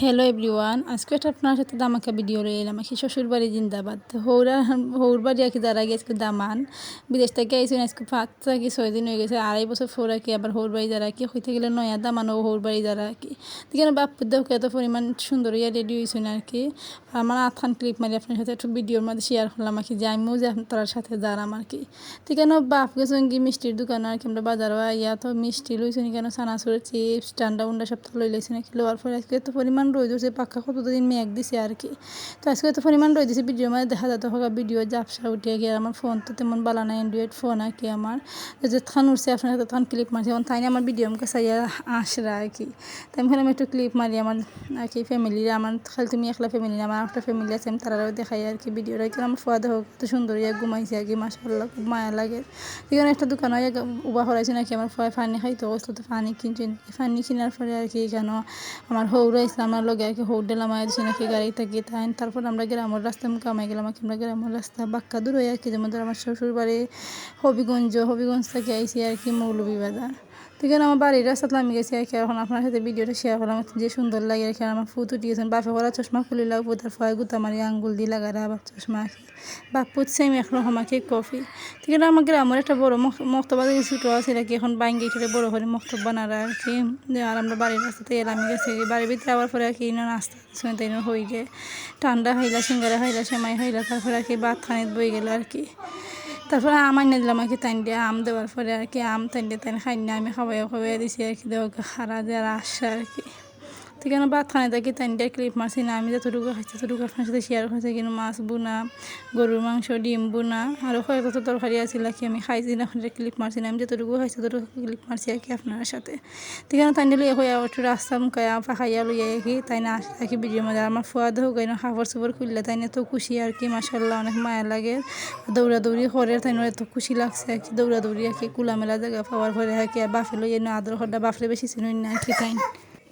Hello everyone, আজকে একটা আপনার সাথে দামাকা ভিডিও রয়ে এলাম। কি শ্বশুর বাড়ি জিন্দাবাদ। হৌর বাড়ি আর কি যারা গিয়ে আজকে দামান বিদেশ থেকে আইসেন আজকে 5 কি 6 দিন হয়ে গেছে, 2.5 বছর পর আর কি আবার হৌর বাড়ি যারা কি হইতে গেলে নয়া দামান ও হৌর বাড়ি যারা আর কি দেখেন বাপুর দেখে এত পরিমাণ সুন্দর ইয়া রেডি হয়েছেন আর কি। আমার আথান ক্লিপ মারি আপনার সাথে একটু ভিডিওর মধ্যে শেয়ার করলাম আর কি যে আমিও যে তার সাথে যারাম আর কি। ঠিক আছে বাপ গেছেন কি মিষ্টির দোকান আর কি আমরা বাজারও ইয়া তো মিষ্টি লইছেন কেন চানাচুর চিপস ঠান্ডা উন্ডা সব তো লই লইছেন কি লওয়ার পরে আজকে এত পরিমাণ রোদ হচ্ছে পাক্কা কতদিন মেঘ দিছে আর কি। তো আজকে এত পরিমাণ রোদ দিছে ভিডিওর মধ্যে দেখা যেত হোক ভিডিও জাপসা উঠে গিয়ে আমার ফোন তো তেমন বালা না অ্যান্ড্রয়েড ফোন আর কি আমার যে থান উঠছে আপনার সাথে তখন ক্লিপ মারছি এখন তাই আমার ভিডিও আমাকে চাইয়া আসরা আর কি। তাই আমি একটু ক্লিপ মারি আমার আর কি ফ্যামিলির আমার খালি তুমি একলা ফ্যামিলি আমার একটা ফ্যামিলি আছে আমি তারাও দেখাই আর কি ভিডিওটা কি আমার ফোয়া দেখো কত সুন্দর ইয়া ঘুমাইছে আর কি মাশাআল্লাহ খুব মায়া লাগে। এখানে একটা দোকান হয় উবা করাইছে নাকি আমার ফোয়া পানি খাইতো বসলো তো পানি কিনছেন পানি কেনার পরে আর কি এখানে আমার হৌরা ইসলাম আমার লগে আর কি হৌর ডেলাম দিয়েছে নাকি গাড়ি থাকি তাই তারপর আমরা গ্রামের রাস্তা কামাই গেলাম আর কি আমরা গ্রামের রাস্তা বাক্কা দূর হয়ে আর কি যেমন ধর আমার শ্বশুর বাড়ি হবিগঞ্জ থেকে আইসি আর কি মৌলভীবাজার। ঠিক আছে আমার বাড়ির রাস্তা আমি গেছি আর কি এখন আপনার সাথে ভিডিওটা শেয়ার করলাম যে সুন্দর লাগে আর কি আমার ফুট উঠিয়েছেন বাপে করা চশমা খুলে লাগবো তার ফয় গুতা মারি আঙ্গুল দিয়ে লাগারা আবার চশমা বাপুত সেম একরকম আর কি কফি। ঠিক আছে আমার গ্রামের একটা বড় মক্তবা ছোটো আছে আর কি এখন বাইঙ্গি ঠেলে বড় করে মক্তব বানারা আর কি। আর আমরা বাড়ির রাস্তাতে এলাম গেছি বাড়ির ভিতরে আবার পরে আর কি নাস্তা তাই হয়ে গে ঠান্ডা হাইলা সিঙ্গারা হাইলা সেমাই হাইলা তারপরে আর কি ভাত খানিত বই গেল আর কি। তারপরে আম আনিয়ে দিলাম আর কি তাই দিয়ে আম দেওয়ার পরে আর কি আম তাই দিয়ে তাই খাই না আমি খাওয়াই দিছি আর কি দেওয়া খারা দেওয়ার আসছে আর কি। ঠিক আছে ভাত খানে থাকি তাই দিয়ে ক্লিপ মারছি না আমি যতটুকু খাইছি ততটুকু আপনার সাথে শেয়ার করছি কিন্তু মাছ বোনা গরুর মাংস ডিম বোনা আরও কয়েকটা তরকারি আছিল আর কি আমি খাইছি না ক্লিপ মারছি না আমি যতটুকু খাইছি ততটুকু ক্লিপ মারছি আর কি আপনার সাথে। ঠিক আছে তাই দিলে হয়ে একটু রাস্তা মুখাইয়া পাখাইয়া লইয়া কি তাই না আসে আর কি ভিডিও মধ্যে আমার ফোয়া দেহ গাই না খাবার সুবার খুললে তাই না তো খুশি আর কি মাশাআল্লাহ অনেক মায়া লাগে দৌড়াদৌড়ি করে তাই না এত খুশি লাগছে আর কি দৌড়াদৌড়ি আর কি কুলামেলা জায়গা পাওয়ার পরে আর কি বাফে লইয়া আদর হরটা বাফরে বেশি চিনুই না আর কি তাই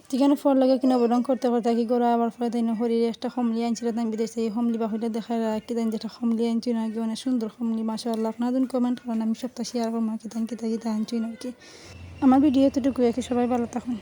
ঠিকানা ফল লাগে কিনা বরং করতে করতে কি করে আবার পরে তাই হরির একটা হমলি আনছিল তাই বিদেশে এই হমলি বা হইলে দেখা কি তাই যেটা হমলি আনছি না কি অনেক সুন্দর হমলি মাশাআল্লাহ আপনাদের কমেন্ট করেন আমি সপ্তাহ শেয়ার করবো আর কি তাই কি তাই আনছি না আর কি। আমার ভিডিও এতটুকু আর কি সবাই ভালো থাকুন।